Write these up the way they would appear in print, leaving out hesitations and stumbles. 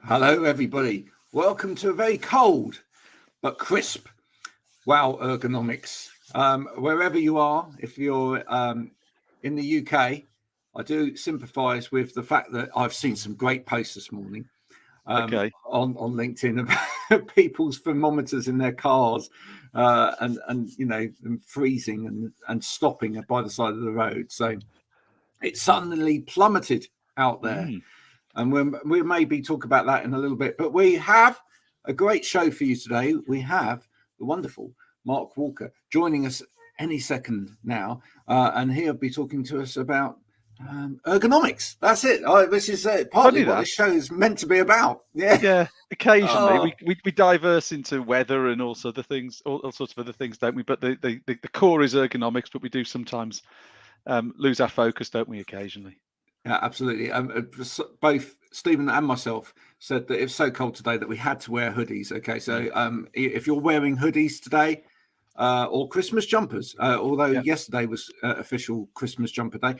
Hello, everybody. Welcome to a very cold but crisp Wow Ergonomics. Wherever you are, if you're in the UK, I do sympathise with the fact that I've seen some great posts this morning on LinkedIn about people's thermometers in their cars and you know them freezing and stopping by the side of the road. So it suddenly plummeted out there. And we maybe talk about that in a little bit. But we have a great show for you today. We have the wonderful Mark Walker joining us any second now. And he'll be talking to us about ergonomics. That's it. This is partly what this show is meant to be about. Yeah. Occasionally we diverse into weather and also other things, all sorts of other things, don't we? But the core is ergonomics, but we do sometimes lose our focus, don't we, occasionally? Yeah, absolutely. Both Stephen and myself said that it's so cold today that we had to wear hoodies. Okay, so if you're wearing hoodies today or Christmas jumpers, although yesterday was official Christmas jumper day,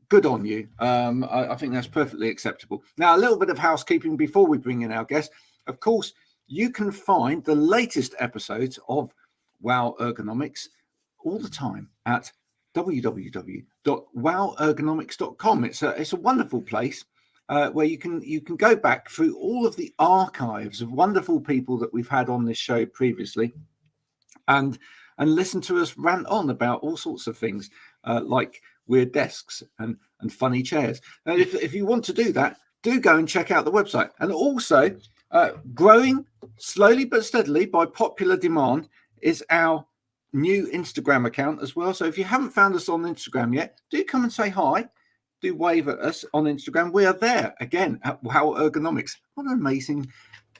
good on you. I think that's perfectly acceptable. Now, a little bit of housekeeping before we bring in our guest. Of course, you can find the latest episodes of Wow Ergonomics all the time at www.wowergonomics.com. It's a wonderful place where you can go back through all of the archives of wonderful people that we've had on this show previously, and listen to us rant on about all sorts of things like weird desks and funny chairs. And if you want to do that, do go and check out the website. And also, growing slowly but steadily by popular demand is our new Instagram account as well. So if you haven't found us on Instagram yet, do come and say hi. Do wave at us on Instagram. We are there again at Wow Ergonomics. What an amazing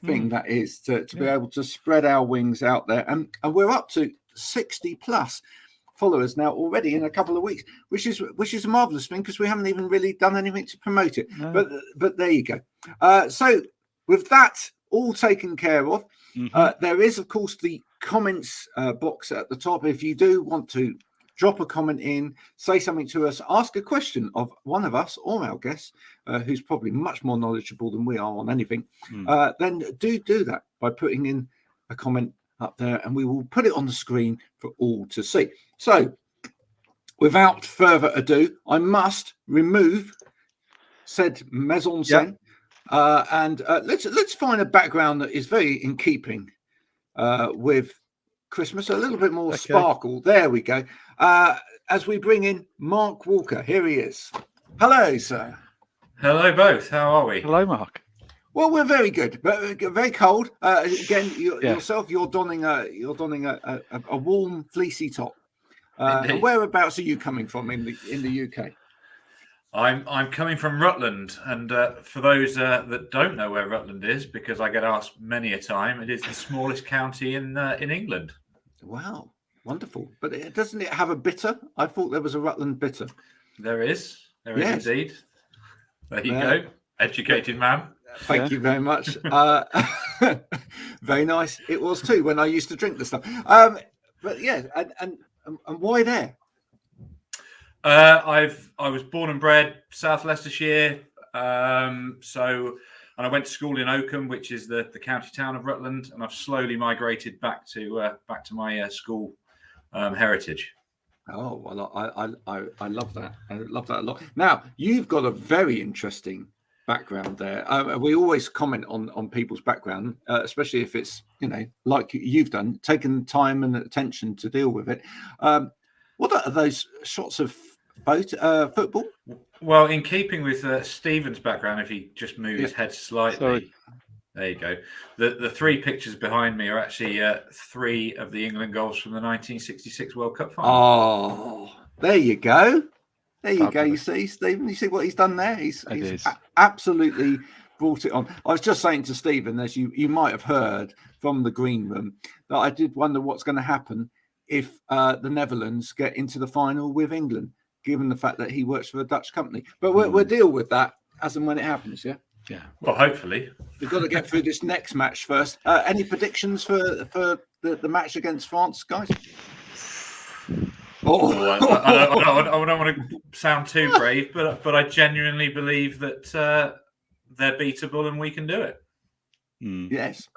thing that is to be able to spread our wings out there. And we're up to 60 plus followers now already in a couple of weeks, which is a marvelous thing because we haven't even really done anything to promote it. No. But there you go. So with that all taken care of, there is of course the comments box at the top. If you do want to drop a comment in, say something to us, ask a question of one of us or our guests, who's probably much more knowledgeable than we are on anything, then do that by putting in a comment up there, and we will put it on the screen for all to see. So without further ado, I must remove said mise en scène, and let's find a background that is very in keeping with Christmas, a little bit more sparkle. There we go. As we bring in Mark Walker, here he is. Hello, sir. Hello, both. How are we? Hello, Mark. Well, we're very good, but very cold. Again, yourself, you're donning a warm, fleecy top. And whereabouts are you coming from in the UK? I'm coming from Rutland, and for those that don't know where Rutland is, because I get asked many a time, it is the smallest county in England. Wow, wonderful! But doesn't it have a bitter? I thought there was a Rutland bitter. There is indeed. There you go, educated man. Thank you very much. Very nice. It was too when I used to drink the stuff. But yeah, and why there? I was born and bred South Leicestershire, and I went to school in Oakham, which is the county town of Rutland, and I've slowly migrated back to my school heritage. Oh well, I love that. I love that a lot. Now you've got a very interesting background there. We always comment on people's background, especially if it's like you've done, taken time and attention to deal with it. What are those shots of football? Well, in keeping with Stephen's background, if he just moved his head slightly. Sorry. There you go. The three pictures behind me are actually three of the England goals from the 1966 World Cup final. Oh, there you go. There you go. You see, Stephen, you see what he's done there? He's absolutely brought it on. I was just saying to Stephen, as you might have heard from the green room, that I did wonder what's going to happen if the Netherlands get into the final with England, given the fact that he works for a Dutch company. But we'll deal with that as and when it happens, yeah? Yeah. Well, hopefully. We've got to get through this next match first. Any predictions for the match against France, guys? I don't want to sound too brave, but I genuinely believe that they're beatable and we can do it. Yes.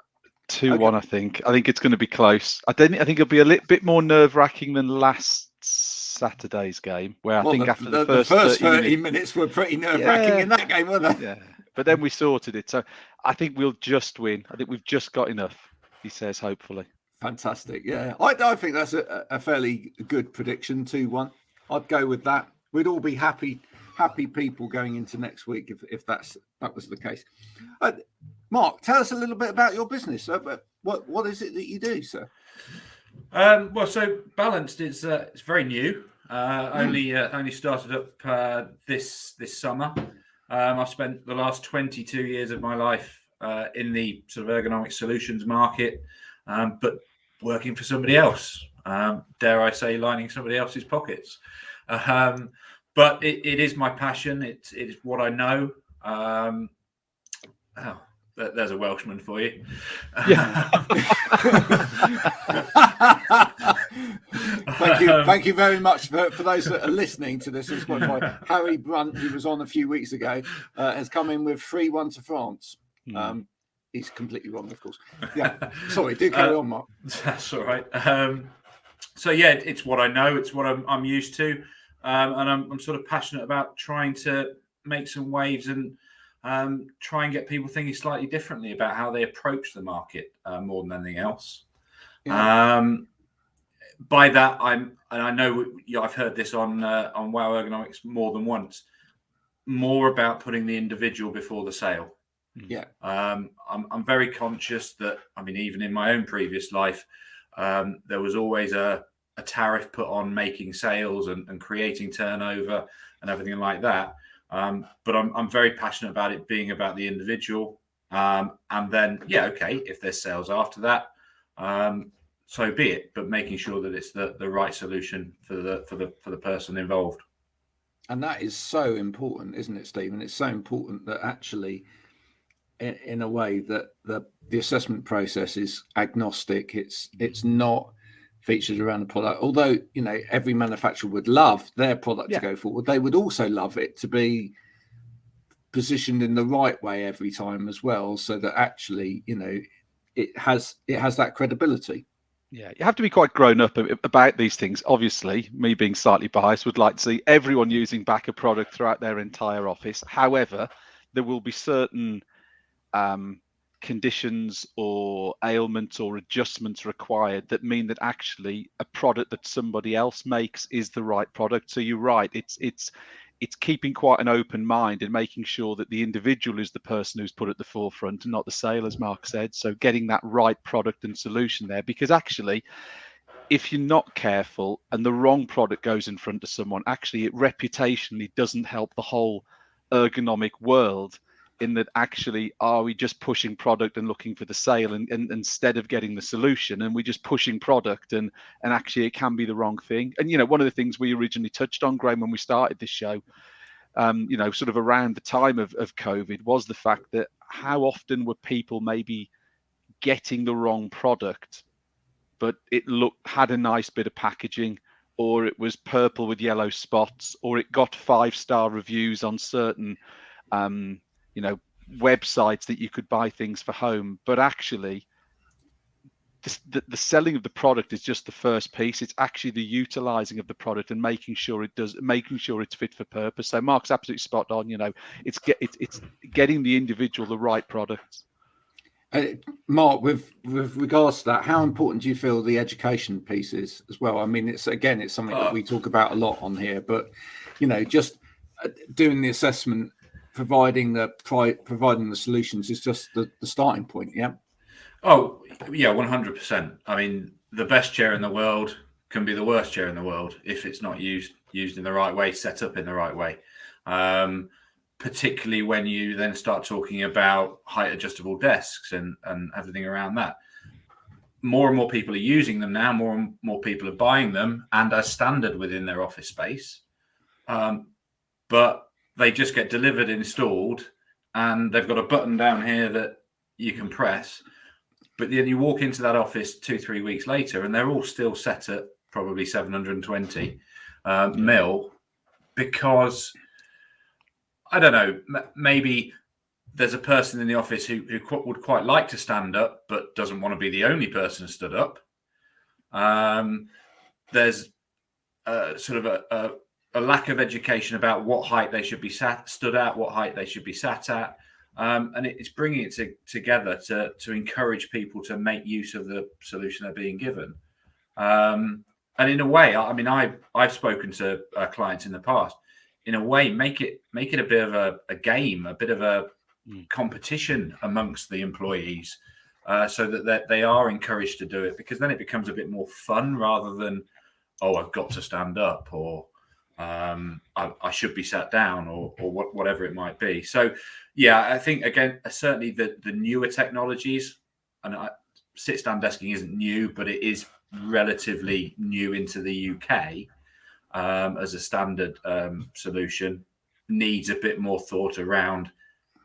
2-1, okay. I think it's going to be close. I think it'll be a little bit more nerve-wracking than last Saturday's game, where I think after the first 30 minutes were pretty nerve-wracking in that game, weren't they? Yeah, but then we sorted it. So I think we'll just win. I think we've just got enough, he says, hopefully. Fantastic. Yeah, I think that's a fairly good prediction, 2-1. I'd go with that. We'd all be happy people going into next week if that was the case. Mark, tell us a little bit about your business. What is it that you do, sir? Well, so Balanced is it's very new. Only started up this summer. I've spent the last 22 years of my life in the sort of ergonomic solutions market, but working for somebody else. Dare I say, lining somebody else's pockets. But it is my passion. It is what I know. There's a Welshman for you. Yeah. Thank you very much for those that are listening to this. It's Harry Brunt, who was on a few weeks ago, has come in with 3-1 to France. He's completely wrong, of course. Yeah, sorry, do carry on, Mark. That's all right. So yeah, it's what I know. It's what I'm used to, and I'm sort of passionate about trying to make some waves and try and get people thinking slightly differently about how they approach the market more than anything else. Yeah. By that, I know I've heard this on Wow Ergonomics more than once. More about putting the individual before the sale. Yeah. I'm very conscious that, I mean, even in my own previous life, there was always a tariff put on making sales and creating turnover and everything like that. But I'm very passionate about it being about the individual. And then, if there's sales after that, so be it. But making sure that it's the right solution for the person involved. And that is so important, isn't it, Stephen? It's so important that actually, in a way, that the assessment process is agnostic. It's not featured around the product. Although, every manufacturer would love their product to go forward, they would also love it to be positioned in the right way every time as well, so that actually, it has that credibility. Yeah, you have to be quite grown up about these things. Obviously, me being slightly biased, would like to see everyone using Backer product throughout their entire office. However, there will be certain conditions or ailments or adjustments required that mean that actually a product that somebody else makes is the right product. So you're right, it's keeping quite an open mind and making sure that the individual is the person who's put at the forefront and not the sale, as Mark said. So getting that right product and solution there, because actually, if you're not careful and the wrong product goes in front of someone, actually it reputationally doesn't help the whole ergonomic world, in that actually, are we just pushing product and looking for the sale and instead of getting the solution, and we're just pushing product and actually it can be the wrong thing. And, one of the things we originally touched on, Graham, when we started this show, sort of around the time of COVID, was the fact that how often were people maybe getting the wrong product, but it had a nice bit of packaging, or it was purple with yellow spots, or it got 5-star reviews on certain websites that you could buy things for home, but actually the selling of the product is just the first piece. It's actually the utilizing of the product and making sure it's fit for purpose. So Mark's absolutely spot on. It's getting the individual the right products. Mark, with regards to that, how important do you feel the education piece is as well? I mean, it's something that we talk about a lot on here, but just doing the assessment, providing the solutions is just the starting point. Yeah. Oh yeah, 100%. I mean, the best chair in the world can be the worst chair in the world if it's not used in the right way, set up in the right way. Particularly when you then start talking about height adjustable desks and everything around that. More and more people are using them now. More and more people are buying them and as standard within their office space. But they just get delivered, installed, and they've got a button down here that you can press. But then you walk into that office 2-3 weeks later, and they're all still set at probably 720 mil, because I don't know, maybe there's a person in the office who would quite like to stand up, but doesn't want to be the only person stood up. There's sort of a lack of education about what height they should be stood at, what height they should be sat at. And it's bringing it together to encourage people to make use of the solution they're being given. And in a way, I mean, I've spoken to clients in the past. In a way, make it a bit of a game, a bit of a competition amongst the employees, so that they are encouraged to do it, because then it becomes a bit more fun rather than, oh, I've got to stand up, or I should be sat down, or whatever it might be. So, yeah, I think, again, certainly the newer technologies, and sit-stand desking isn't new, but it is relatively new into the UK as a standard solution, needs a bit more thought around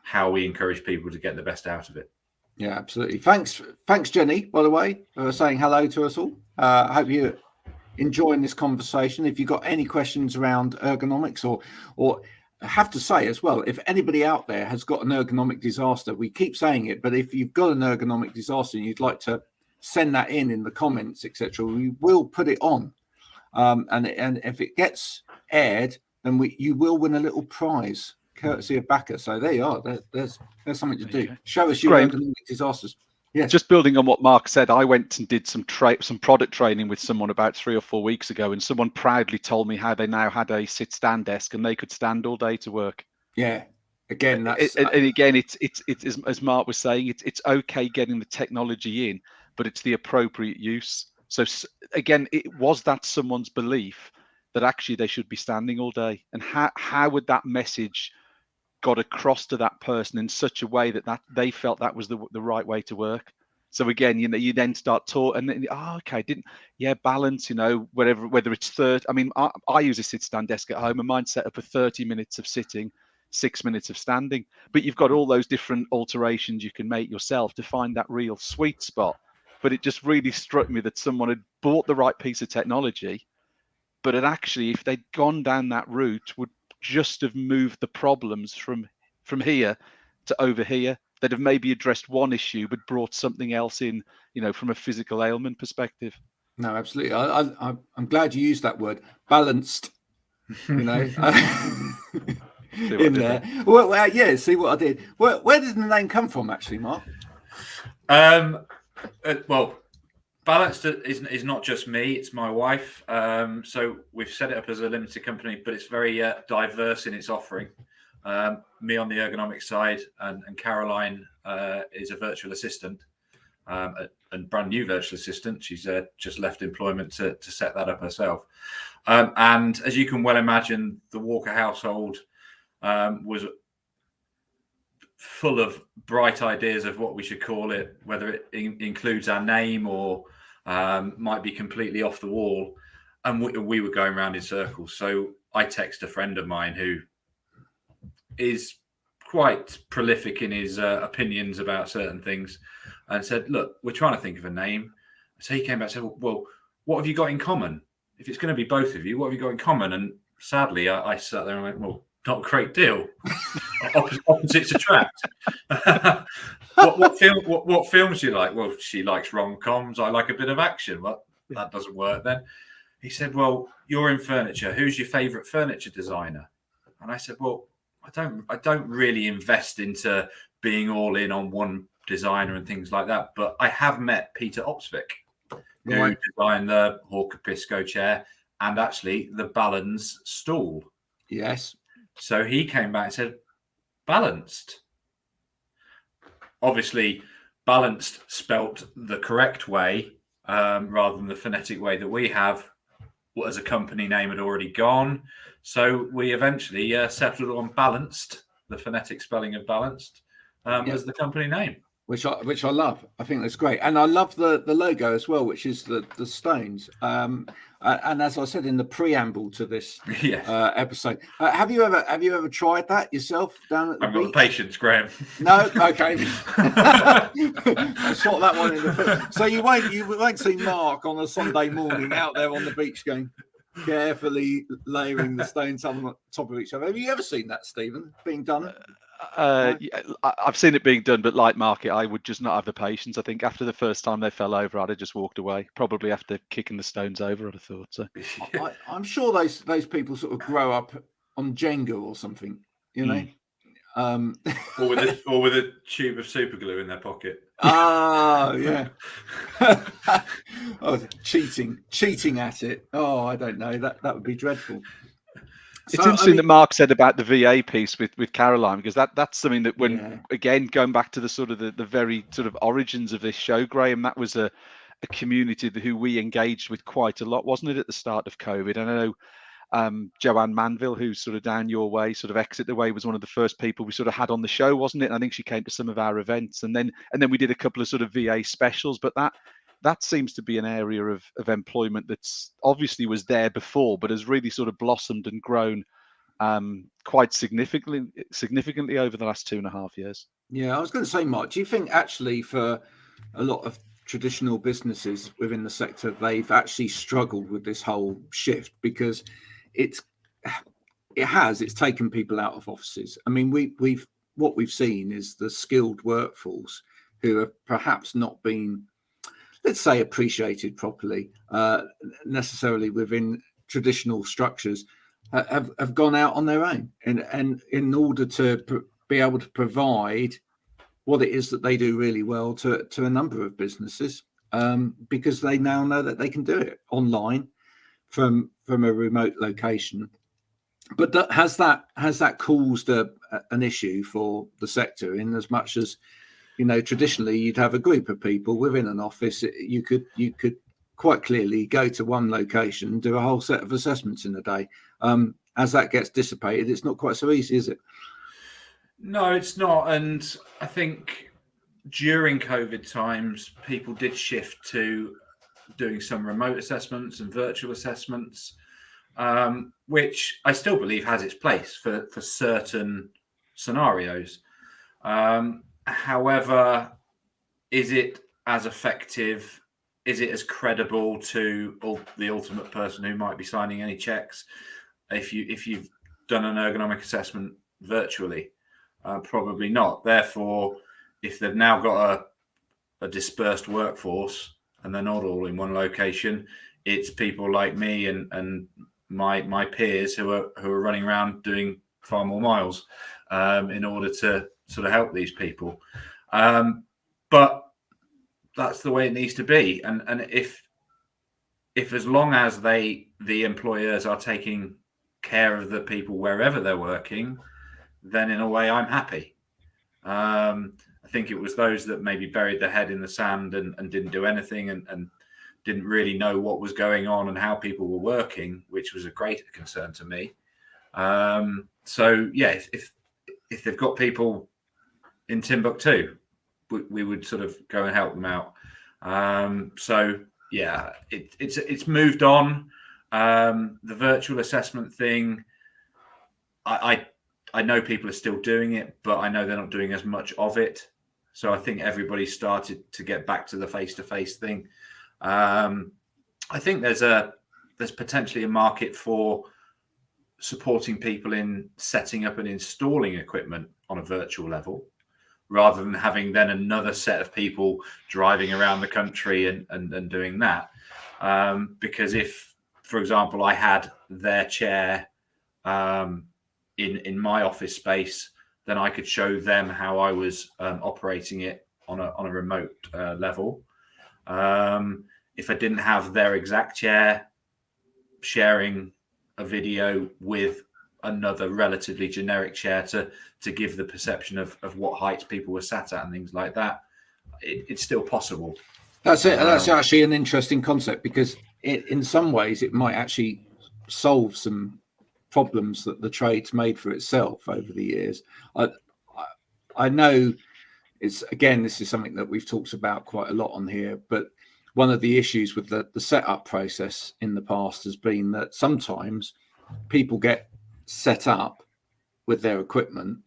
how we encourage people to get the best out of it. Yeah, absolutely. Thanks, Jenny, by the way, for saying hello to us all. I hope you're enjoying this conversation. If you've got any questions around ergonomics, or I have to say as well, if anybody out there has got an ergonomic disaster, we keep saying it, but if you've got an ergonomic disaster and you'd like to send that in the comments, etc., we will put it on. And if it gets aired, then you will win a little prize courtesy of Backer. So there you are. There's something to do. Okay. Show us your ergonomic disasters. Yes. Just building on what Mark said, I went and did some product training with someone about 3 or 4 weeks ago, and someone proudly told me how they now had a sit-stand desk and they could stand all day to work. Yeah. Again, that's and again, it's as Mark was saying, it's okay getting the technology in, but it's the appropriate use. So again, it was that someone's belief that actually they should be standing all day, and how would that message got across to that person in such a way that they felt that was the right way to work. So again, you then start and then, okay, balance, whether it's 30. I mean, I use a sit-stand desk at home, and mine's set up for 30 minutes of sitting, 6 minutes of standing. But you've got all those different alterations you can make yourself to find that real sweet spot. But it just really struck me that someone had bought the right piece of technology, but it actually, if they'd gone down that route, would just have moved the problems from here to over here. They'd have maybe addressed one issue but brought something else in, from a physical ailment perspective. No, absolutely. I'm glad you used that word, balanced. In there. Well, yeah. See what I did. Where did the name come from, actually, Mark? Well, Balanced is not just me, it's my wife. So we've set it up as a limited company, but it's very diverse in its offering. Me on the ergonomic side, and Caroline is a virtual assistant, and brand new virtual assistant. She's just left employment to set that up herself. And as you can well imagine, the Walker household was full of bright ideas of what we should call it, whether it includes our name or might be completely off the wall. And we were going around in circles. So I text a friend of mine who is quite prolific in his opinions about certain things, and said, look, we're trying to think of a name. So he came back and said, well, what have you got in common? If it's going to be both of you, what have you got in common? And sadly, I sat there and went, well, not a great deal. Opposites attract. What films do you like? Well, she likes rom-coms. I like a bit of action. Well, that doesn't work then. He said, well, you're in furniture. Who's your favourite furniture designer? And I said, well, I don't really invest into being all in on one designer and things like that. But I have met Peter Opsvik, who designed the Hawker Pisco chair and actually the Balance stool. Yes. So he came back and said, balanced. Obviously, balanced spelt the correct way, rather than the phonetic way that we have. As a company name had already gone. So we eventually settled on Balanced, the phonetic spelling of Balanced, as the company name. Which I love. I think that's great. And I love the logo as well, which is the stones. And as I said in the preamble to this episode, have you ever tried that yourself down at the beach? I've got the patience, Graham. No, okay. I'll shot that one in the foot. So you won't see Mark on a Sunday morning out there on the beach going carefully layering the stones on top of each other. Have you ever seen that, Stephen, being done? I've seen it being done, but like Market, I would just not have the patience. I think after the first time they fell over, I'd have just walked away. Probably after kicking the stones over, I'd have thought so. I'm sure those people sort of grow up on Jenga or something, you know. Or with a tube of super glue in their pocket. Oh yeah. Oh, cheating at it. Oh, I don't know. That would be dreadful. It's interesting that Mark said about the VA piece with Caroline, because that's something that again, going back to the sort of the very sort of origins of this show, Graham, that was a community who we engaged with quite a lot, wasn't it, at the start of COVID? And I know Joanne Manville, who's sort of down your way, sort of Exit the Way, was one of the first people we sort of had on the show, wasn't it? And I think she came to some of our events, and then we did a couple of sort of VA specials, but that seems to be an area of employment that's obviously was there before, but has really sort of blossomed and grown quite significantly over the last 2.5 years. Yeah, I was going to say, Mark, do you think actually for a lot of traditional businesses within the sector, they've actually struggled with this whole shift because it's taken people out of offices? I mean, what we've seen is the skilled workforce who have perhaps not been, let's say, appreciated properly, necessarily within traditional structures, have gone out on their own, and in order to be able to provide what it is that they do really well to a number of businesses, because they now know that they can do it online from a remote location. But has that caused an issue for the sector, in as much as, you know, traditionally you'd have a group of people within an office, you could quite clearly go to one location and do a whole set of assessments in a day. As that gets dissipated, it's not quite so easy, is it? No, it's not. And I think during COVID times, people did shift to doing some remote assessments and virtual assessments, which I still believe has its place for certain scenarios. However, is it as effective? Is it as credible to the ultimate person who might be signing any checks if you've done an ergonomic assessment virtually? Probably not. Therefore, if they've now got a dispersed workforce and they're not all in one location, it's people like me and my peers who are running around doing far more miles in order to sort of help these people. But that's the way it needs to be. And if as long as the employers are taking care of the people wherever they're working, then in a way I'm happy. I think it was those that maybe buried their head in the sand and didn't do anything and didn't really know what was going on and how people were working, which was a greater concern to me. So yeah, if they've got people in Timbuktu, we would sort of go and help them out. So yeah, it's moved on. The virtual assessment thing, I know people are still doing it, but I know they're not doing as much of it. So I think everybody started to get back to the face-to-face thing. I think there's potentially a market for supporting people in setting up and installing equipment on a virtual level, rather than having then another set of people driving around the country and doing that. Because if, for example, I had their chair in my office space, then I could show them how I was operating it on a remote level. If I didn't have their exact chair, sharing a video with another relatively generic chair to give the perception of what heights people were sat at and things like that, it's still possible. That's it. That's actually an interesting concept, because in some ways it might actually solve some problems that the trade's made for itself over the years. I know this is something that we've talked about quite a lot on here, but one of the issues with the setup process in the past has been that sometimes people get set up with their equipment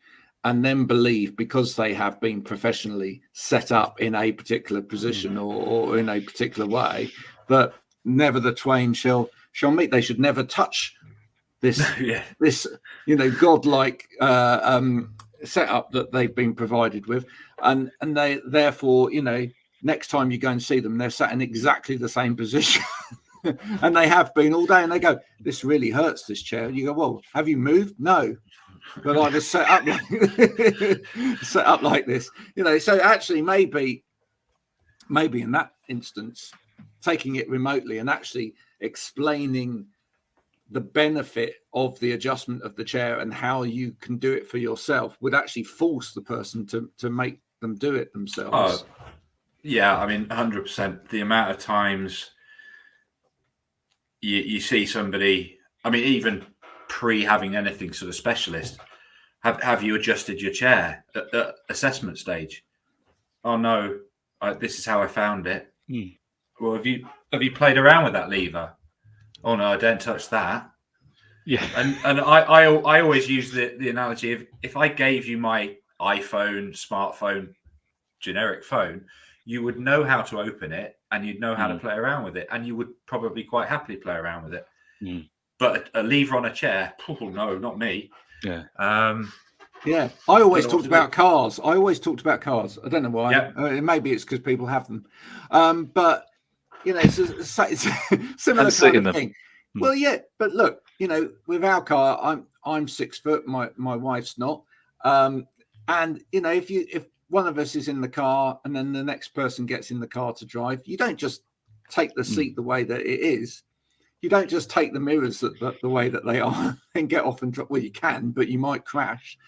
and then believe, because they have been professionally set up in a particular position or in a particular way, that never the twain shall meet. They should never touch this this godlike setup that they've been provided with, and they therefore, next time you go and see them, they're sat in exactly the same position. And they have been all day, and they go, "This really hurts, this chair." And you go, "Well, have you moved?" "No, but I was set up like set up like this." So actually maybe in that instance, taking it remotely and actually explaining the benefit of the adjustment of the chair and how you can do it for yourself would actually force the person to make them do it themselves. Yeah, I mean, 100%. The amount of times you see somebody, I mean, even pre having anything sort of specialist, have you adjusted your chair at the assessment stage? "Oh no, this is how I found it." "Well, have you played around with that lever?" "Oh no, I don't touch that." Yeah. And I always use the analogy of, if I gave you my iPhone, smartphone, generic phone, you would know how to open it, and you'd know how to play around with it, and you would probably quite happily play around with it. But a lever on a chair, no, not me. Yeah. I always talked about cars. I I don't know why. Yeah. Maybe it's because people have them. But it's a similar kind of thing. Well, yeah, but look, with our car, I'm 6 foot. My wife's not. And if one of us is in the car and then the next person gets in the car to drive, you don't just take the seat the way that it is. You don't just take the mirrors the way that they are and get off and drop. Well, you can, but you might crash.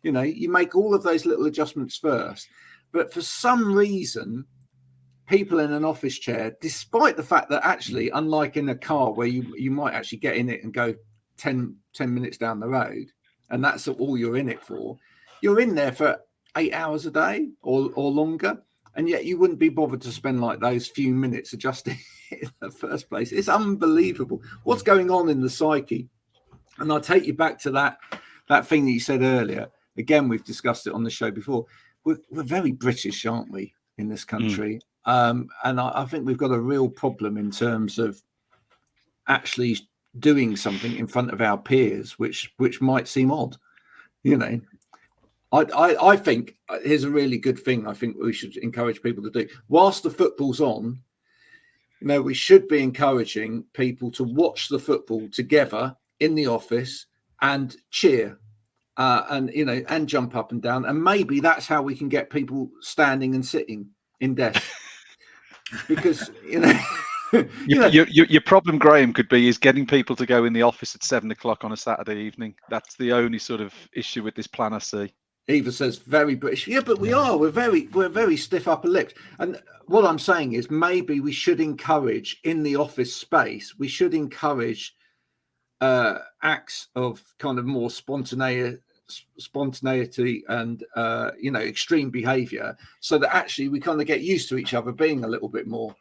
You make all of those little adjustments first. But for some reason, people in an office chair, despite the fact that actually, unlike in a car where you might actually get in it and go 10 minutes down the road, and that's all you're in it for, you're in there for 8 hours a day or longer, and yet you wouldn't be bothered to spend like those few minutes adjusting it in the first place. It's unbelievable what's going on in the psyche. And I'll take you back to that thing that you said earlier. Again, we've discussed it on the show before. We're very British, aren't we, in this country? And I think we've got a real problem in terms of actually doing something in front of our peers, which might seem odd. I think here's a really good thing I think we should encourage people to do. Whilst the football's on, we should be encouraging people to watch the football together in the office and cheer and jump up and down. And maybe that's how we can get people standing and sitting in desks. Because, your problem, Graham, could be is getting people to go in the office at 7 o'clock on a Saturday evening. That's the only sort of issue with this plan I see. Eva says very British. Yeah, but we're very stiff upper lipped. And what I'm saying is maybe we should encourage in the office space, we should encourage acts of kind of more spontaneity and extreme behavior, so that actually we kind of get used to each other being a little bit more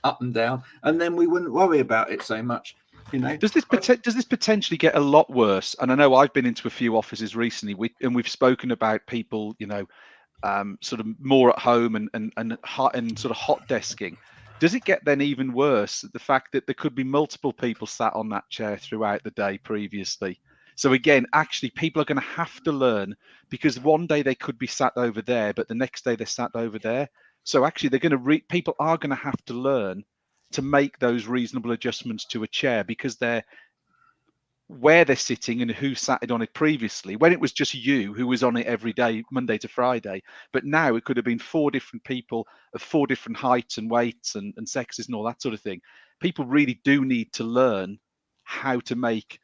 up and down, and then we wouldn't worry about it so much. Does this potentially get a lot worse? And I know I've been into a few offices recently, we've spoken about people, sort of more at home and sort of hot desking. Does it get then even worse, the fact that there could be multiple people sat on that chair throughout the day previously? So again, actually, people are going to have to learn, because one day they could be sat over there, but the next day they're sat over there. So actually, people are going to have to learn to make those reasonable adjustments to a chair, because where they're sitting and who sat on it previously, when it was just you who was on it every day, Monday to Friday. But now it could have been 4 different people of 4 different heights and weights and sexes and all that sort of thing. People really do need to learn how to make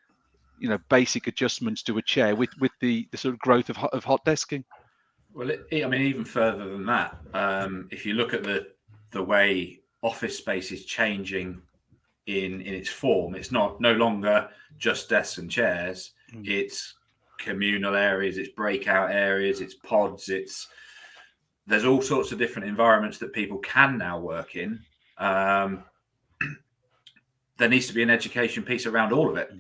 basic adjustments to a chair with the sort of growth of hot desking. Well, I mean, even further than that, if you look at the way office space is changing in its form, it's no longer just desks and chairs. It's communal areas, it's breakout areas, it's pods, there's all sorts of different environments that people can now work in. There needs to be an education piece around all of it.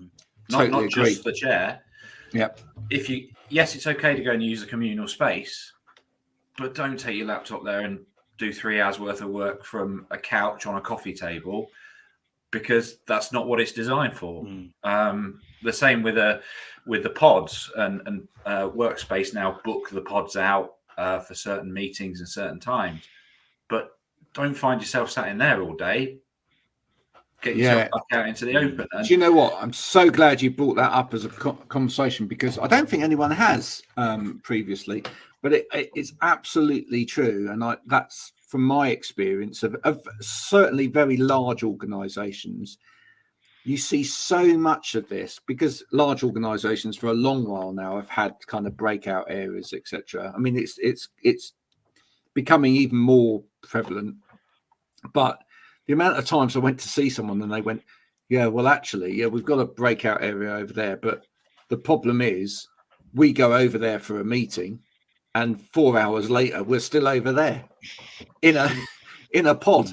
Not just the chair. Yep. Yes, it's okay to go and use a communal space, but don't take your laptop there and do 3 hours worth of work from a couch on a coffee table, because that's not what it's designed for. The same with the pods and Workspace now book the pods out for certain meetings and certain times, but don't find yourself sat in there all day. Get yourself back out into the open. Do you know what? I'm so glad you brought that up as a conversation, because I don't think anyone has previously, but it's absolutely true. And that's from my experience of certainly very large organizations. You see so much of this because large organizations for a long while now have had kind of breakout areas, etc. I mean, it's becoming even more prevalent, but the amount of times I went to see someone and they went, yeah, well, actually, yeah, we've got a breakout area over there. But the problem is we go over there for a meeting and 4 hours later, we're still over there in a pod,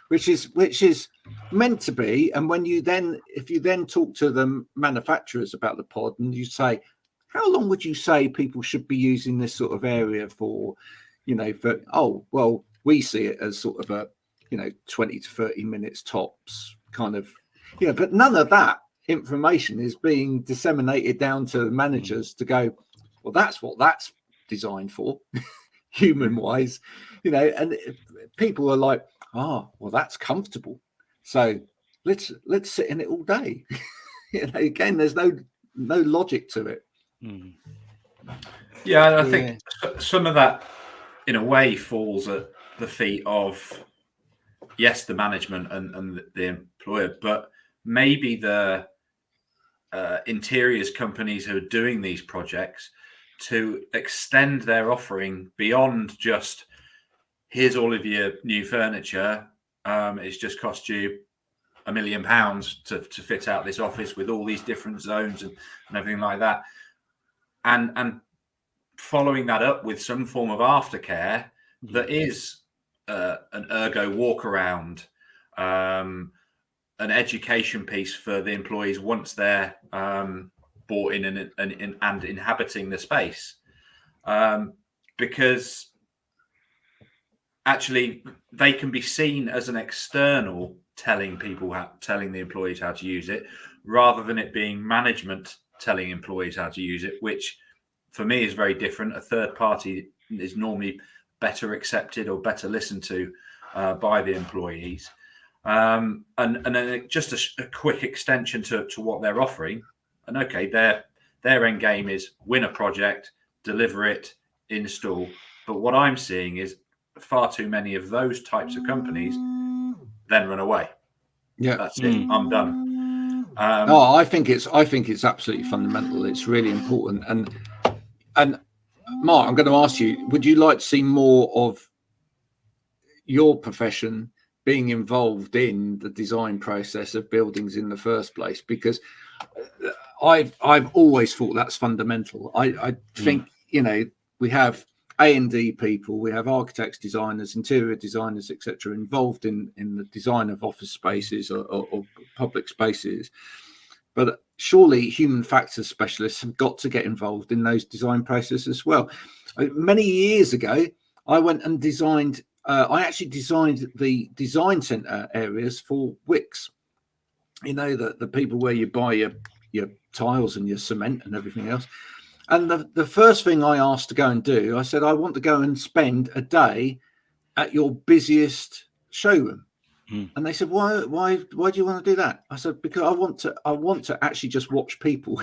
which is meant to be. And when if you then talk to the manufacturers about the pod and you say, how long would you say people should be using this sort of area for, we see it as sort of a, 20 to 30 minutes tops kind of, but none of that information is being disseminated down to the managers to go, well, that's what that's designed for, human wise, and people are like, well, that's comfortable. So let's sit in it all day. Again, there's no logic to it. Yeah, I think some of that in a way falls at the feet of, yes, the management and the employer, but maybe the interiors companies who are doing these projects to extend their offering beyond just, here's all of your new furniture. It's just cost you £1 million to fit out this office with all these different zones and everything like that. And following that up with some form of aftercare that is an ergo walk around, an education piece for the employees once they're bought in and inhabiting the space, because actually they can be seen as an external telling the employees how to use it, rather than it being management telling employees how to use it, which for me is very different. A third party is normally better accepted or better listened to by the employees. And then just a quick extension to what they're offering. And okay, their end game is win a project, deliver it, install. But what I'm seeing is far too many of those types of companies then run away. Yeah, that's it. I'm done. I think it's absolutely fundamental. It's really important. And Mark, I'm going to ask you: would you like to see more of your profession being involved in the design process of buildings in the first place? Because I've always thought that's fundamental. I think we have A&D people, we have architects, designers, interior designers, etc., involved in the design of office spaces or public spaces, but surely human factors specialists have got to get involved in those design processes as well. Many years ago, I went and designed. I actually designed the design centre areas for Wicks. The people where you buy your tiles and your cement and everything else. And the first thing I asked to go and do, I said, I want to go and spend a day at your busiest showroom. And they said, why do you want to do that? I said, because I want to actually just watch people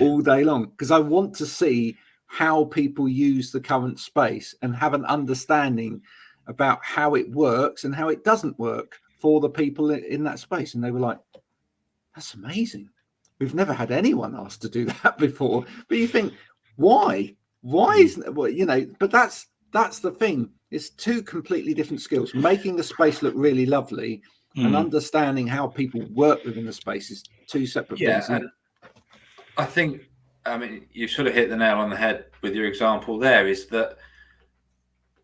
all day long, because I want to see how people use the current space and have an understanding about how it works and how it doesn't work for the people in that space. And they were like, that's amazing. We've never had anyone asked to do that before. But you think, why isn't it? But that's the thing. It's two completely different skills. Making the space look really lovely and understanding how people work within the space is two separate things. And I think, you sort of hit the nail on the head with your example there, is that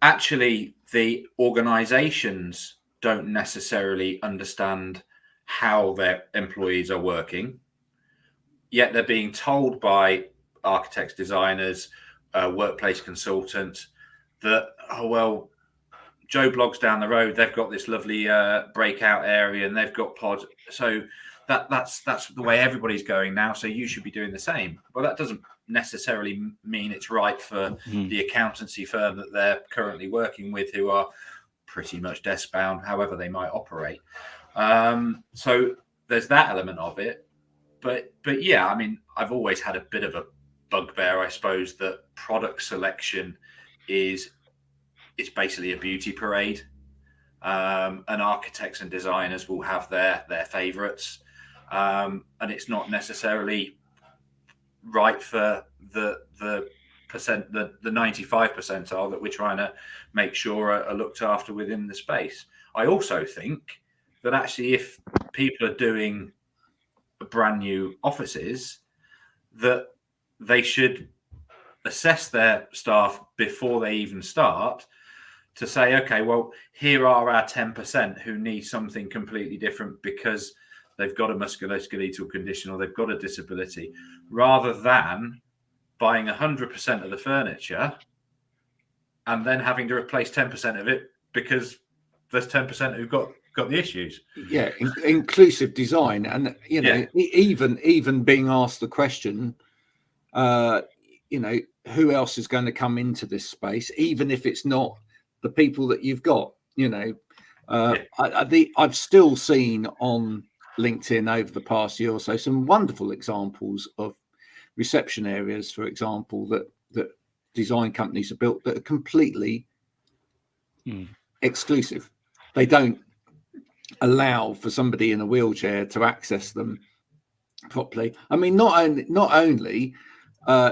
actually the organizations don't necessarily understand how their employees are working, yet they're being told by architects, designers, workplace consultants that, Joe Blogs down the road, they've got this lovely breakout area, and they've got pod. So that's the way everybody's going now. So you should be doing the same. Well, that doesn't necessarily mean it's right for the accountancy firm that they're currently working with, who are pretty much desk bound, however they might operate. So there's that element of it. But yeah, I mean, I've always had a bit of a bugbear, I suppose, that product selection it's basically a beauty parade, and architects and designers will have their favorites, and it's not necessarily right for the 95 percentile that we're trying to make sure are looked after within the space. I also think that actually, if people are doing brand new offices, that they should assess their staff before they even start, to say, okay, well, here are our 10% who need something completely different because they've got a musculoskeletal condition or they've got a disability, rather than buying 100% of the furniture and then having to replace 10% of it because there's 10% who've got the issues. Yeah, inclusive design, and even being asked the question, who else is going to come into this space, even if it's not the people that you've got. I've still seen on LinkedIn over the past year or so some wonderful examples of reception areas, for example, that design companies have built that are completely exclusive. They don't allow for somebody in a wheelchair to access them properly. I mean, not only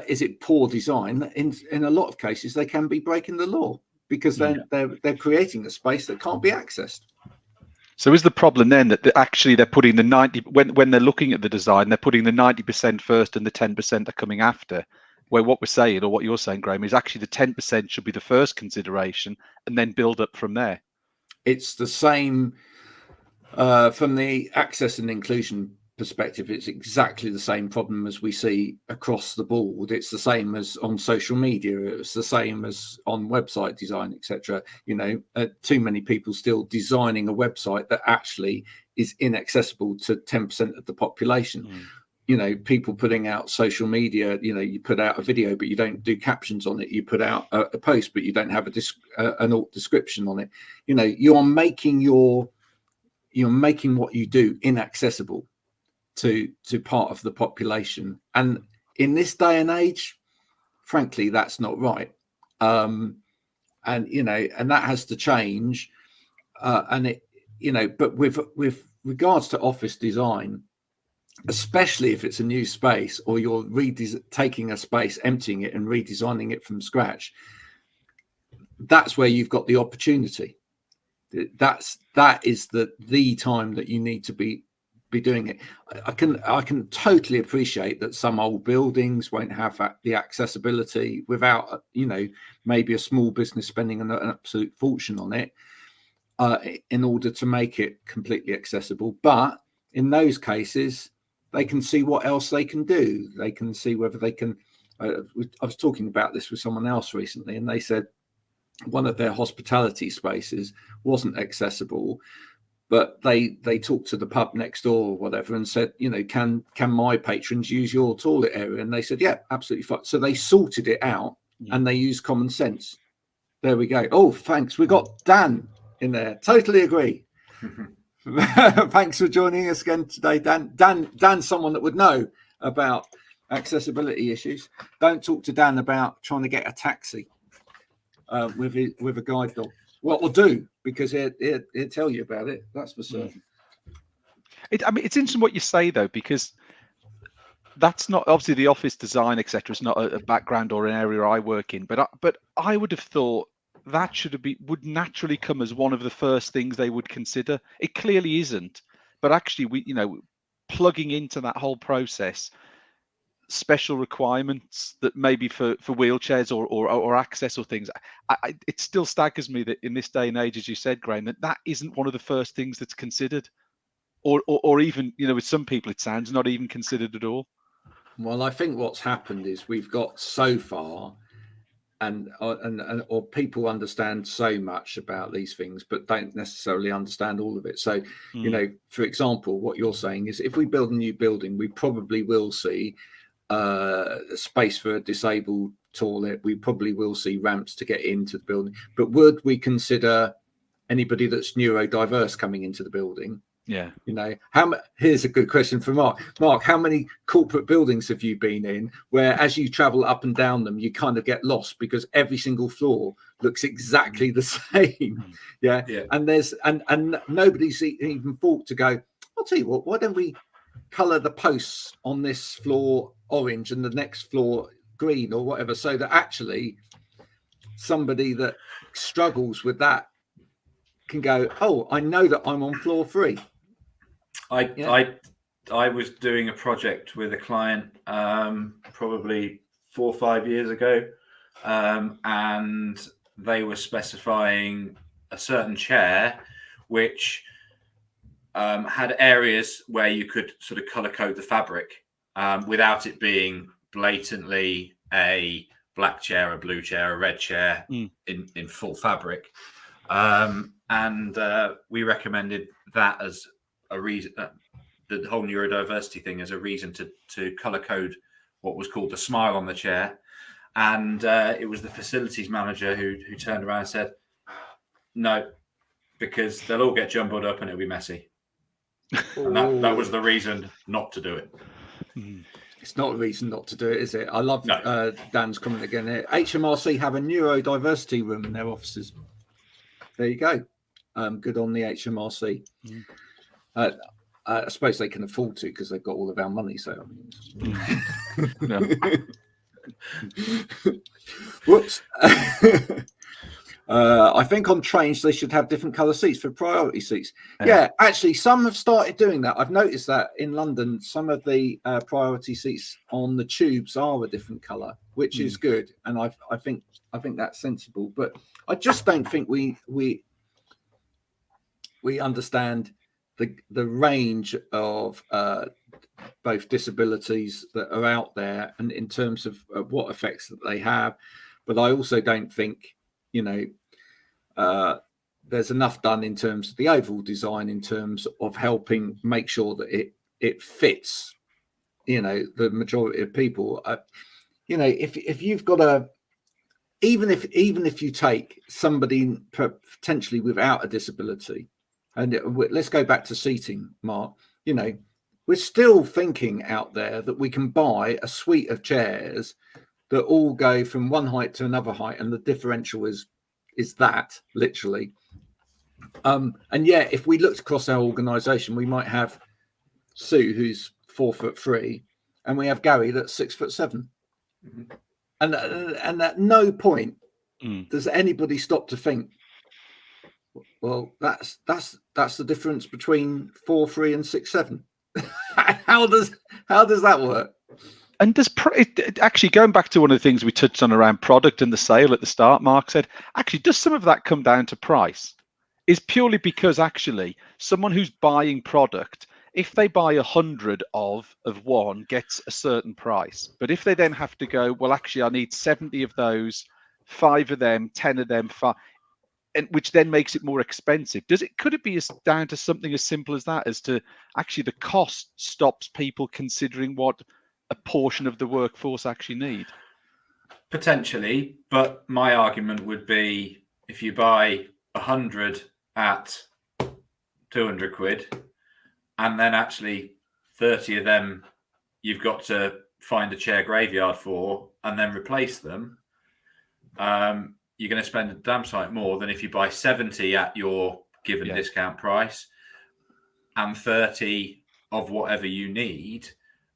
is it poor design, in a lot of cases they can be breaking the law, because they're creating a space that can't be accessed. So is the problem then that they're putting the 90, when they're looking at the design, they're putting the 90% first and the 10% are coming after? Where what we're saying, or what you're saying, Graham, is actually the 10% should be the first consideration and then build up from there. It's the same from the access and inclusion perspective. It's exactly the same problem as we see across the board. It's the same as on social media. It's the same as on website design, etc. Too many people still designing a website that actually is inaccessible to 10% of the population. People putting out social media, you put out a video, but you don't do captions on it. You put out a post, but you don't have an alt description on it. You're making what you do inaccessible to part of the population. And in this day and age, frankly, that's not right. And that has to change. But with regards to office design, especially if it's a new space or you're taking a space, emptying it and redesigning it from scratch, that's where you've got the opportunity. That is the time that you need to be doing it. I can totally appreciate that some old buildings won't have the accessibility without maybe a small business spending an absolute fortune on it in order to make it completely accessible. But in those cases, they can see what else they can do. They can see whether they can. I was talking about this with someone else recently, and they said one of their hospitality spaces wasn't accessible, but they talked to the pub next door or whatever and said, can my patrons use your toilet area? And they said, yeah, absolutely fine. So they sorted it out and they used common sense. There we go. Oh, thanks. We got Dan in there. Totally agree. Thanks for joining us again today, Dan. Dan's someone that would know about accessibility issues. Don't talk to Dan about trying to get a taxi with a guide dog. Well, or do, because he'll tell you about it. That's for certain. It's interesting what you say, though, because that's not obviously the office design, etc. is not a background or an area I work in, but I would have thought that would naturally come as one of the first things they would consider. It clearly isn't, but actually plugging into that whole process, special requirements that maybe for wheelchairs or access or things, it still staggers me that in this day and age, as you said, Graham, that isn't one of the first things that's considered, or even with some people it sounds not even considered at all. Well, I think what's happened is we've got so far or people understand so much about these things but don't necessarily understand all of it. So you know, for example, what you're saying is if we build a new building, we probably will see space for a disabled toilet, we probably will see ramps to get into the building, but would we consider anybody that's neurodiverse coming into the building? Yeah. You know, here's a good question for Mark. Mark, how many corporate buildings have you been in where as you travel up and down them, you kind of get lost because every single floor looks exactly the same? Yeah. And there's and nobody's even thought to go, I'll tell you what, why don't we color the posts on this floor orange and the next floor green or whatever, so that actually somebody that struggles with that can go, oh, I know that I'm on floor 3. I was doing a project with a client probably 4 or 5 years ago, and they were specifying a certain chair which had areas where you could sort of color code the fabric without it being blatantly a black chair, a blue chair, a red chair in full fabric. And we recommended that as a reason, the whole neurodiversity thing as a reason to color code what was called the smile on the chair. And it was the facilities manager who turned around and said, no, because they'll all get jumbled up and it'll be messy. And that was the reason not to do it. It's not a reason not to do it, is it? I love Dan's comment again here. HMRC have a neurodiversity room in their offices. There you go. Good on the HMRC. I suppose they can afford to because they've got all of our money. So, whoops. I think on trains they should have different colour seats for priority seats. Yeah, actually, some have started doing that. I've noticed that in London, some of the priority seats on the tubes are a different colour, which is good, and I think that's sensible. But I just don't think we understand the range of both disabilities that are out there, and in terms of what effects that they have. But I also don't think, you know, there's enough done in terms of the overall design, in terms of helping make sure that it fits, you know, the majority of people. You know, if you've got even if you take somebody potentially without a disability, and let's go back to seating, Mark, you know, we're still thinking out there that we can buy a suite of chairs that all go from one height to another height, and the differential is that literally. And yeah, if we looked across our organisation, we might have Sue, who's 4'3", and we have Gary that's 6'7", and at no point does anybody stop to think, well, that's the difference between 4'3" and 6'7". How does that work? And there's actually, going back to one of the things we touched on around product and the sale at the start, Mark said, actually, does some of that come down to price? Is purely because actually someone who's buying product, if they buy 100 of one, gets a certain price. But if they then have to go, well, actually, I need 70 of those, 5 of them, 10 of them, 5, and which then makes it more expensive. Could it be down to something as simple as that, as to actually the cost stops people considering what a portion of the workforce actually need? Potentially, but my argument would be if you buy 100 at 200 quid, and then actually 30 of them you've got to find a chair graveyard for and then replace them, you're going to spend a damn sight more than if you buy 70 at your given discount price and 30 of whatever you need.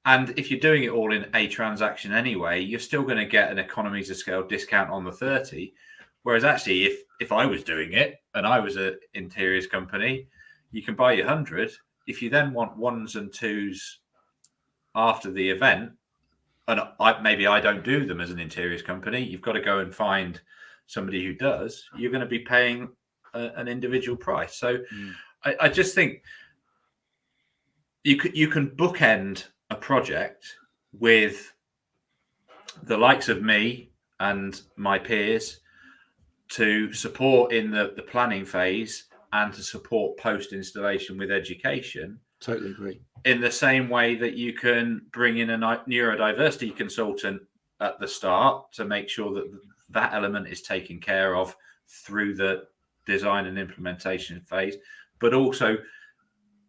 And if you're doing it all in a transaction anyway, you're still going to get an economies of scale discount on the 30. Whereas actually, if I was doing it and I was an interiors company, you can buy your 100. If you then want ones and twos after the event, and maybe I don't do them as an interiors company, you've got to go and find somebody who does, you're going to be paying an individual price. So I just think you can bookend a project with the likes of me and my peers to support in the planning phase and to support post-installation with education. Totally agree. In the same way that you can bring in a neurodiversity consultant at the start to make sure that that element is taken care of through the design and implementation phase, but also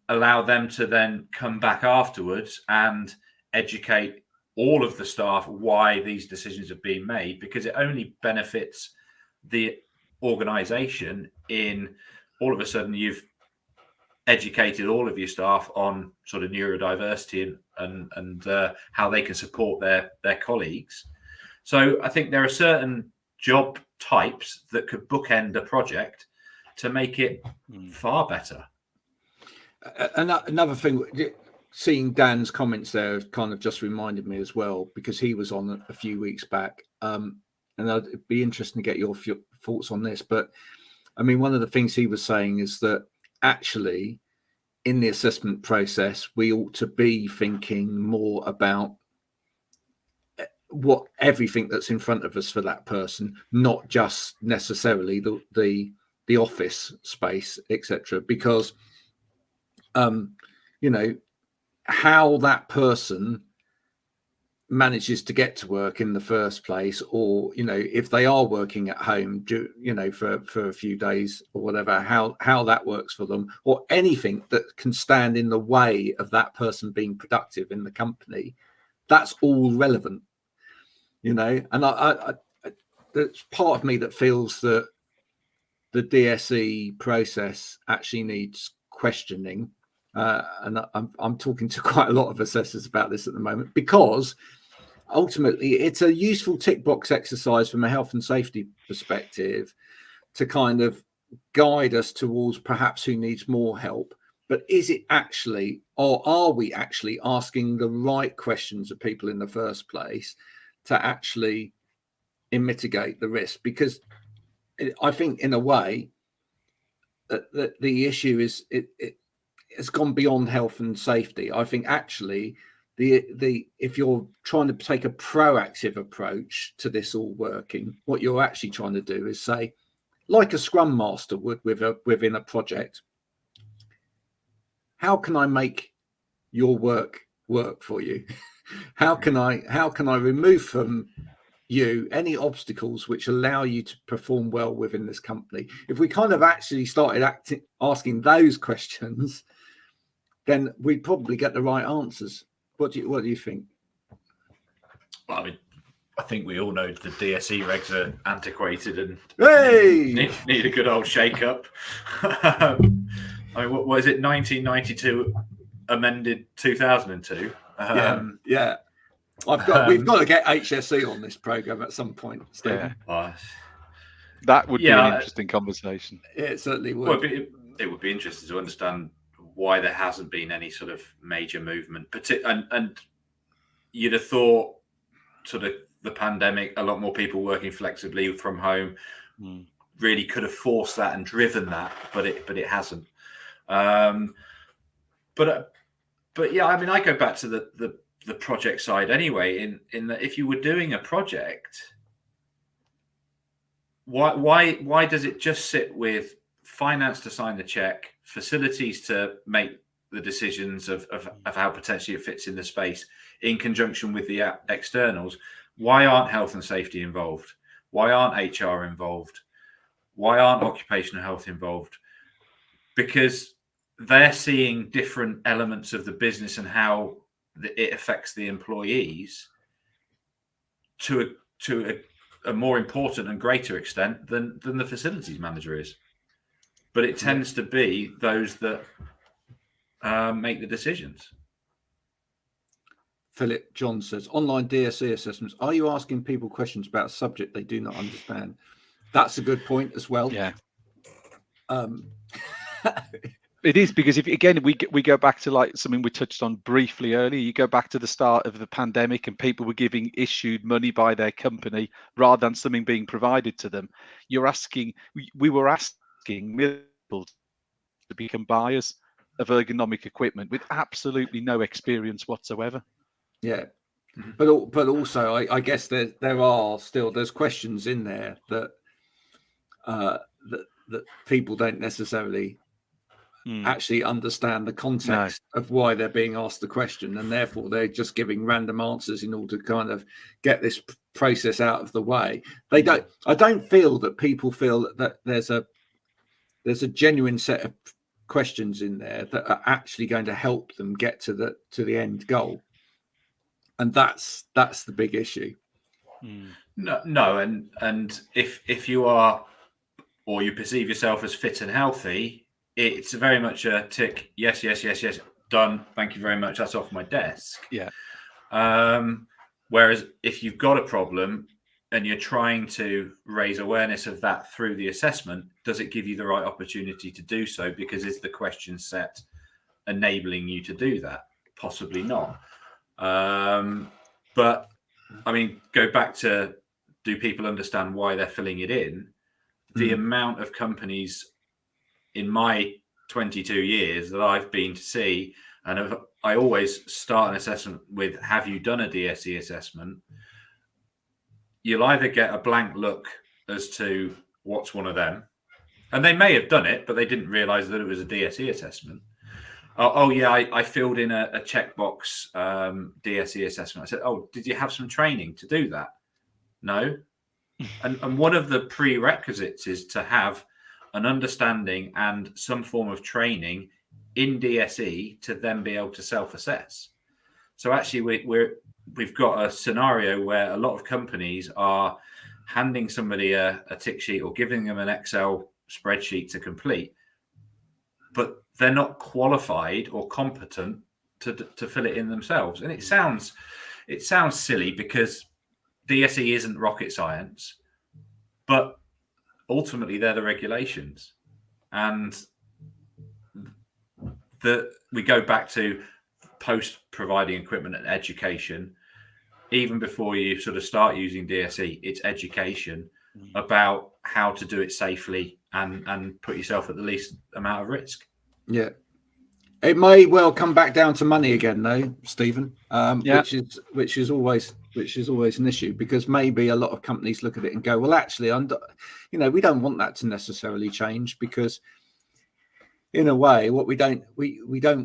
allow them to then come back afterwards and educate all of the staff why these decisions have been made, because it only benefits the organization in all of a sudden you've educated all of your staff on sort of neurodiversity and how they can support their colleagues. So I think there are certain job types that could bookend a project to make it far better. Another thing, seeing Dan's comments there kind of just reminded me as well, because he was on a few weeks back, and it'd be interesting to get your thoughts on this. But I mean, one of the things he was saying is that actually in the assessment process, we ought to be thinking more about what everything that's in front of us for that person, not just necessarily the office space, etc. Because you know, how that person manages to get to work in the first place, or you know, if they are working at home, you know, for a few days or whatever, how that works for them, or anything that can stand in the way of that person being productive in the company, that's all relevant, you know. And I there's part of me that feels that the DSE process actually needs questioning. And I'm talking to quite a lot of assessors about this at the moment, because ultimately it's a useful tick box exercise from a health and safety perspective to kind of guide us towards perhaps who needs more help. But is it actually, or are we actually asking the right questions of people in the first place to actually mitigate the risk? Because I think in a way that the issue is it has gone beyond health and safety. I think actually the if you're trying to take a proactive approach to this all working, what you're actually trying to do is say, like a scrum master would within a project, how can I make your work for you? How can I remove from you any obstacles which allow you to perform well within this company? If we kind of actually started asking those questions, then we'd probably get the right answers. What do you think? Well, I mean, I think we all know the DSE regs are antiquated and need a good old shake-up. I mean, what was it? 1992 amended 2002. Yeah. We've got to get HSE on this program at some point, Stephen. Yeah. That would be an interesting conversation. It certainly would. Well, it would be interesting to understand why there hasn't been any sort of major movement. And you'd have thought sort of the pandemic, a lot more people working flexibly from home really could have forced that and driven that, but it hasn't. But yeah, I mean, I go back to the project side anyway, in that if you were doing a project, why does it just sit with finance to sign the check, facilities to make the decisions of how potentially it fits in the space in conjunction with the externals? Why aren't health and safety involved? Why aren't HR involved? Why aren't occupational health involved? Because they're seeing different elements of the business and how it affects the employees to a more important and greater extent than the facilities manager is. But it tends to be those that make the decisions. Philip John says, online DSE assessments, are you asking people questions about a subject they do not understand? That's a good point as well. Yeah. It is, because if again we go back to like something we touched on briefly earlier, you go back to the start of the pandemic and people were giving issued money by their company rather than something being provided to them. We were asking people to become buyers of ergonomic equipment with absolutely no experience whatsoever. Yeah, But also, I guess there's questions in there that that people don't necessarily actually understand the context of why they're being asked the question, and therefore they're just giving random answers in order to kind of get this process out of the way. I don't feel that people feel that there's a genuine set of questions in there that are actually going to help them get to the end goal, and that's the big issue. No, and if you are, or you perceive yourself as fit and healthy, it's very much a tick. Yes, done. Thank you very much. That's off my desk. Yeah. Whereas if you've got a problem and you're trying to raise awareness of that through the assessment, does it give you the right opportunity to do so? Because is the question set enabling you to do that? Possibly not. But I mean, go back to, do people understand why they're filling it in? The amount of companies in my 22 years that I've been to see, and I always start an assessment with, have you done a DSE assessment? You'll either get a blank look as to what's one of them, and they may have done it, but they didn't realize that it was a DSE assessment. Oh yeah, I filled in a checkbox DSE assessment. I said, oh, did you have some training to do that? No. And one of the prerequisites is to have an understanding and some form of training in DSE to then be able to self-assess. So actually, we've got a scenario where a lot of companies are handing somebody a tick sheet or giving them an Excel spreadsheet to complete, but they're not qualified or competent to fill it in themselves. And it sounds silly because DSE isn't rocket science, but ultimately they're the regulations. And we go back to post providing equipment and education. Even before you sort of start using DSE, it's education about how to do it safely and put yourself at the least amount of risk. Yeah. It may well come back down to money again, though, Stephen. Which is always an issue, because maybe a lot of companies look at it and go, well, actually, we don't want that to necessarily change, because in a way, what we don't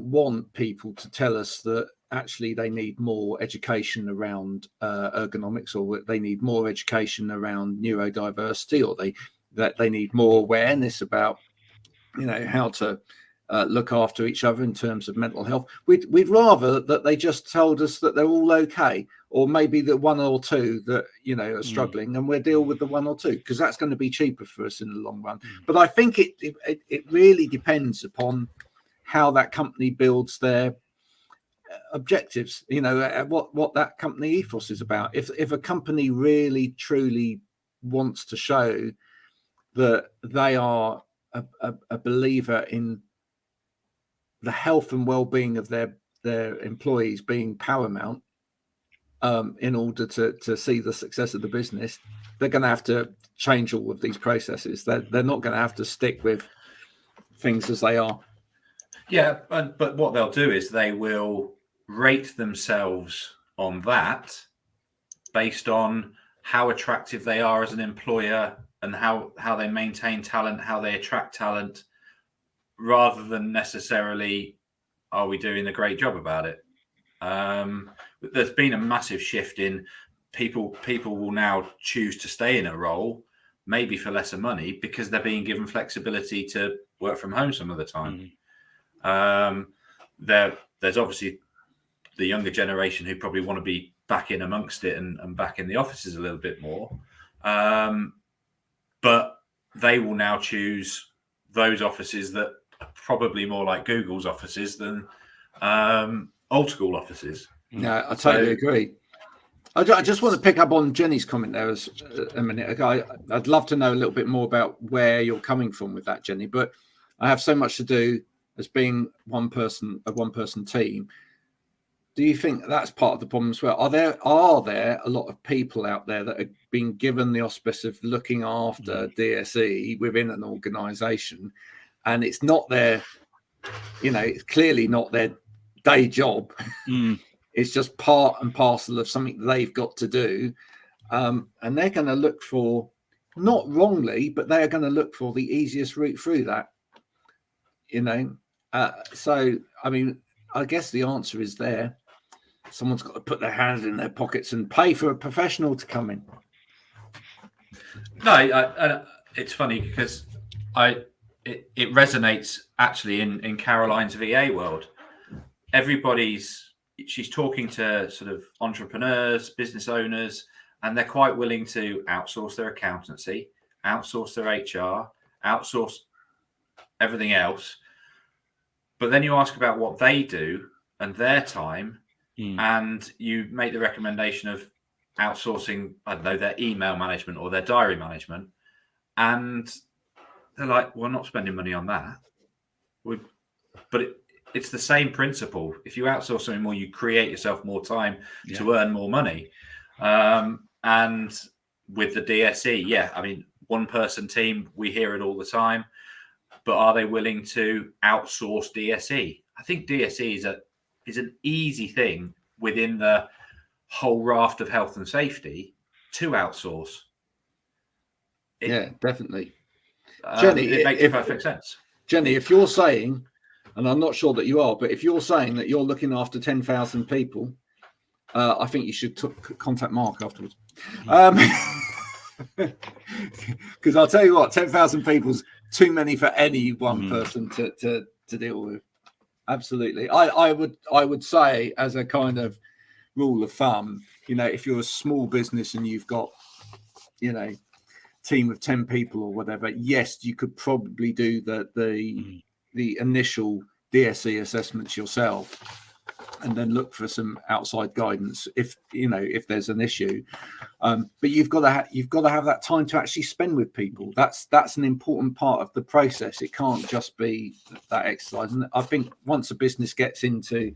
want people to tell us that actually they need more education around ergonomics, or they need more education around neurodiversity, or that they need more awareness about how to look after each other in terms of mental health. We'd rather that they just told us that they're all okay, or maybe the one or two that are struggling, and we'll deal with the one or two, because that's going to be cheaper for us in the long run. But I think it really depends upon how that company builds their objectives, what that company ethos is about. If a company really truly wants to show that they are a believer in the health and well-being of their employees being paramount, in order to see the success of the business, they're going to have to change all of these processes. They're not going to have to stick with things as they are. Yeah, but what they'll do is they will rate themselves on that based on how attractive they are as an employer, and how they maintain talent, how they attract talent, rather than necessarily, are we doing a great job about it? There's been a massive shift in people will now choose to stay in a role, maybe for lesser money, because they're being given flexibility to work from home some of the time. There's obviously the younger generation who probably want to be back in amongst it and back in the offices a little bit more. But they will now choose those offices that are probably more like Google's offices than old school offices. Yeah, I totally agree. I just want to pick up on Jenny's comment there a minute ago. I'd love to know a little bit more about where you're coming from with that, Jenny, but I have so much to do as being a one-person team. Do you think that's part of the problem as well? Are there a lot of people out there that are being given the auspice of looking after DSE within an organisation, and it's not their, it's clearly not their day job? It's just part and parcel of something they've got to do. And they're going to look for, not wrongly, but they are going to look for the easiest route through that, So, I mean, I guess the answer is there. Someone's got to put their hands in their pockets and pay for a professional to come in. No, it's funny because it resonates actually in Caroline's VA world. She's talking to sort of entrepreneurs, business owners, and they're quite willing to outsource their accountancy, outsource their HR, outsource everything else. But then you ask about what they do and their time, and you make the recommendation of outsourcing, I don't know, their email management or their diary management. And they're like, we're not spending money on that. It's the same principle. If you outsource something more, you create yourself more time to earn more money. And with the DSE, I mean, one person team, we hear it all the time. But are they willing to outsource DSE? I think DSE is an easy thing within the whole raft of health and safety to outsource. Definitely. Jenny, it makes perfect sense. Jenny, if you're saying, and I'm not sure that you are, but if you're saying that you're looking after 10,000 people, I think you should contact Mark afterwards. Because I'll tell you what, 10,000 people's too many for any one person to deal with. Absolutely. I would say, as a kind of rule of thumb, if you're a small business and you've got, team of 10 people or whatever, yes, you could probably do the initial DSE assessments yourself, and then look for some outside guidance if there's an issue. But you've got to have that time to actually spend with people. That's an important part of the process. It can't just be that exercise. And I think once a business gets into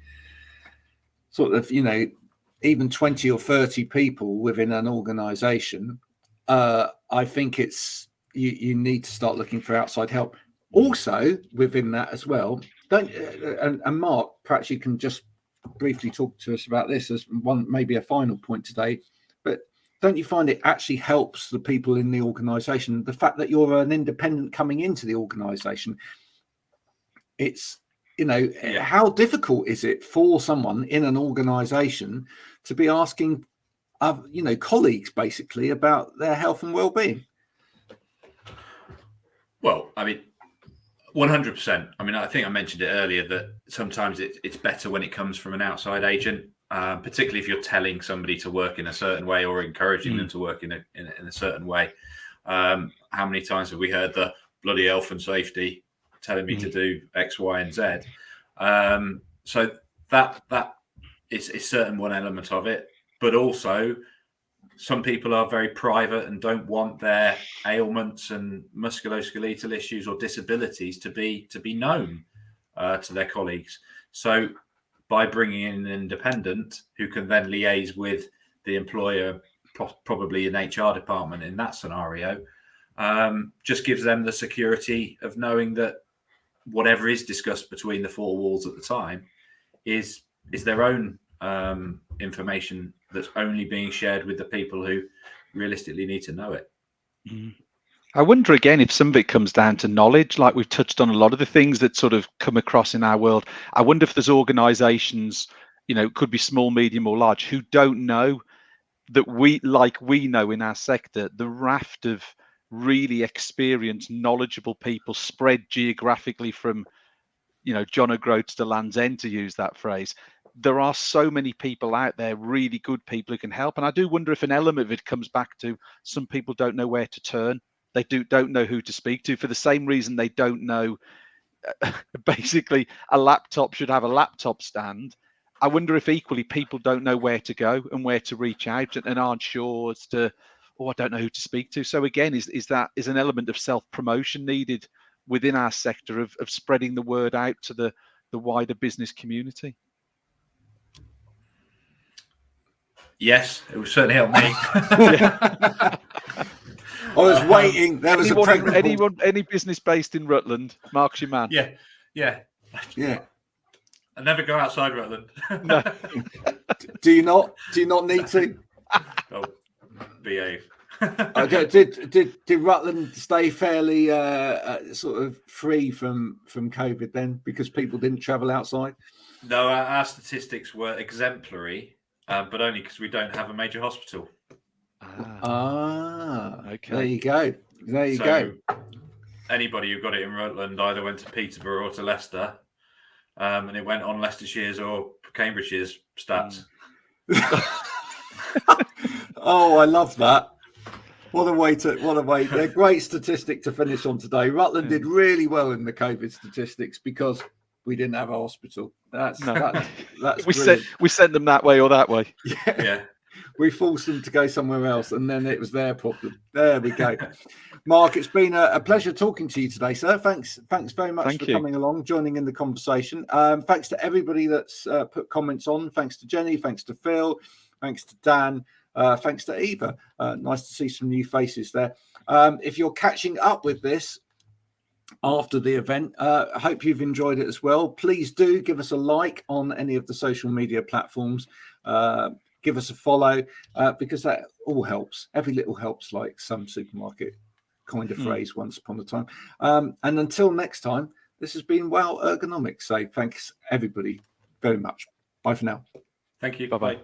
sort of even 20 or 30 people within an organization, I think it's you need to start looking for outside help. Also within that as well, and Mark, perhaps you can just briefly talk to us about this as maybe a final point today, but don't you find it actually helps the people in the organization, the fact that you're an independent coming into the organization? It's how difficult is it for someone in an organization to be asking colleagues basically about their health and well-being? Well, I mean, 100%. I mean, I think I mentioned it earlier that sometimes it's better when it comes from an outside agent, particularly if you're telling somebody to work in a certain way or encouraging them to work in a certain way. How many times have we heard the bloody health and safety telling me to do X, Y, and Z? So that is a certain one element of it, but also some people are very private and don't want their ailments and musculoskeletal issues or disabilities to be known to their colleagues. So by bringing in an independent who can then liaise with the employer, probably an HR department in that scenario, just gives them the security of knowing that whatever is discussed between the four walls at the time is their own information that's only being shared with the people who realistically need to know it. I wonder again if some of it comes down to knowledge, like we've touched on a lot of the things that sort of come across in our world. I wonder if there's organizations, could be small, medium or large, who don't know that we know in our sector, the raft of really experienced, knowledgeable people spread geographically from, John O'Groats to Land's End, to use that phrase. There are so many people out there, really good people who can help. And I do wonder if an element of it comes back to some people don't know where to turn. They don't know who to speak to for the same reason they don't know basically a laptop should have a laptop stand. I wonder if equally people don't know where to go and where to reach out and aren't sure as to, I don't know who to speak to. So again, is an element of self-promotion needed within our sector of spreading the word out to the wider business community? Yes, it would certainly help me. I was waiting. There was any business based in Rutland, Mark's your man. Yeah. I never go outside Rutland. No. Do you not need to? Oh, behave. Did Rutland stay fairly sort of free from COVID then, because people didn't travel outside? No, our statistics were exemplary, but only because we don't have a major hospital. Okay. There you go. There you So go. Anybody who got it in Rutland either went to Peterborough or to Leicester, and it went on Leicestershire's or Cambridgeshire's stats. Oh, I love that. What a way! They're great statistic to finish on today. Rutland did really well in the COVID statistics because we didn't have a hospital. That's we sent them that way or that way. Yeah. We forced them to go somewhere else, and then it was their problem. There we go. Mark, it's been a pleasure talking to you today, sir. Thanks very much for coming along, joining in the conversation. Thanks to everybody that's put comments on. Thanks to Jenny. Thanks to Phil. Thanks to Dan. Thanks to Eva. Nice to see some new faces there. If you're catching up with this after the event, I hope you've enjoyed it as well. Please do give us a like on any of the social media platforms. Give us a follow, because that all helps. Every little helps, like some supermarket kind of phrase once upon a time. And until next time, this has been Ergonomics. So thanks everybody very much. Bye for now. Thank you. Bye-bye. Bye.